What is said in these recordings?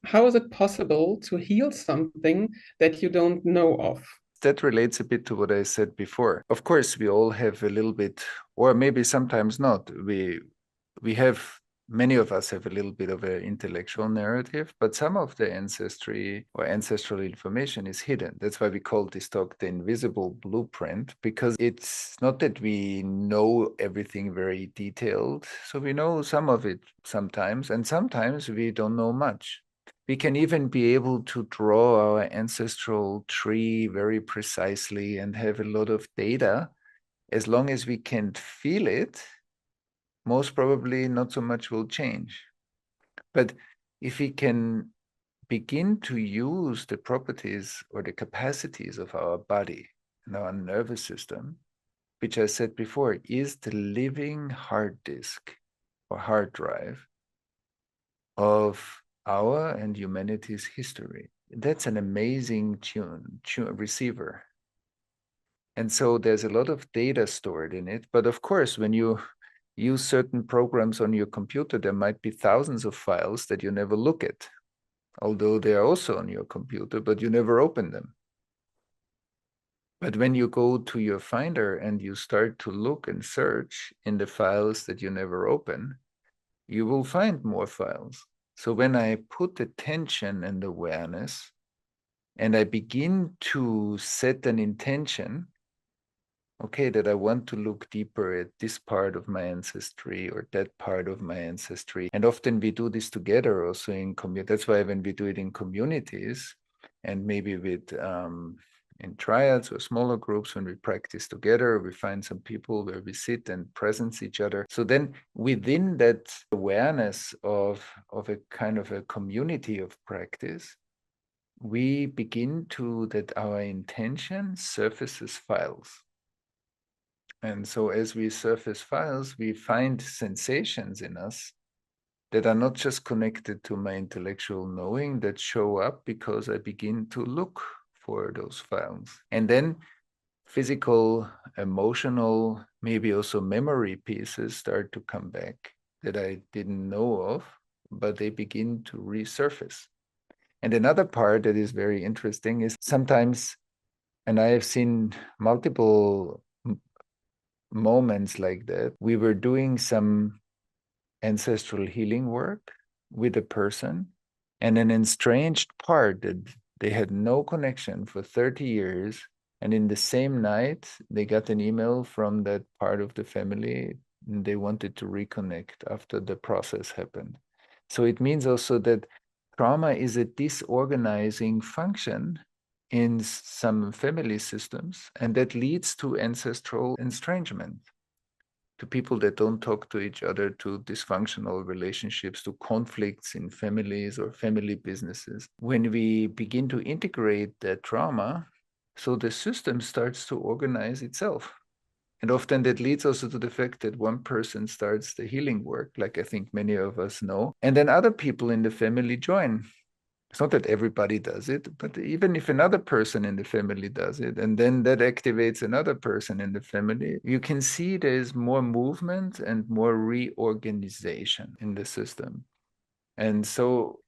how is it possible to heal something that you don't know of? That relates a bit to what I said before. Of course, we all have a little bit, or maybe sometimes not. We have, many of us have a little bit of an intellectual narrative, but some of the ancestry or ancestral information is hidden. That's why we call this talk the invisible blueprint, because it's not that we know everything very detailed. So we know some of it sometimes, and sometimes we don't know much. We can even be able to draw our ancestral tree very precisely and have a lot of data. As long as we can feel it, most probably not so much will change. But if we can begin to use the properties or the capacities of our body and our nervous system, which I said before is the living hard disk or hard drive of our and humanity's history. That's an amazing receiver. And so there's a lot of data stored in it. But of course, when you use certain programs on your computer, there might be thousands of files that you never look at, although they are also on your computer, but you never open them. But when you go to your Finder and you start to look and search in the files that you never open, you will find more files. So when I put attention and awareness and I begin to set an intention, okay, that I want to look deeper at this part of my ancestry or that part of my ancestry. And often we do this together also in community. That's why when we do it in communities and maybe with in triads or smaller groups, when we practice together, we find some people where we sit and presence each other. So then within that awareness of a kind of a community of practice, we begin to, that our intention surfaces files. And so as we surface files, we find sensations in us that are not just connected to my intellectual knowing, that show up because I begin to look for those files. And then physical, emotional, maybe also memory pieces start to come back that I didn't know of, but they begin to resurface. And another part that is very interesting is sometimes, and I have seen multiple moments like that, we were doing some ancestral healing work with a person, and an estranged part that they had no connection for 30 years. And in the same night, they got an email from that part of the family, and they wanted to reconnect after the process happened. So it means also that trauma is a disorganizing function in some family systems, and that leads to ancestral estrangement, to people that don't talk to each other, to dysfunctional relationships, to conflicts in families or family businesses. When we begin to integrate that trauma, so the system starts to organize itself. And often that leads also to the fact that one person starts the healing work, like I think many of us know, and then other people in the family join. It's not that everybody does it, but even if another person in the family does it, and then that activates another person in the family, you can see there's more movement and more reorganization in the system. And so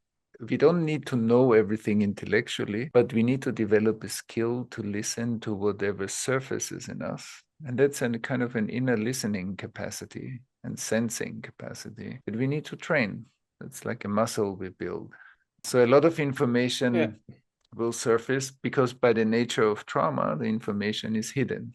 we don't need to know everything intellectually, but we need to develop a skill to listen to whatever surfaces in us. And that's a kind of an inner listening capacity and sensing capacity that we need to train. It's like a muscle we build. So a lot of information will surface because by the nature of trauma, the information is hidden.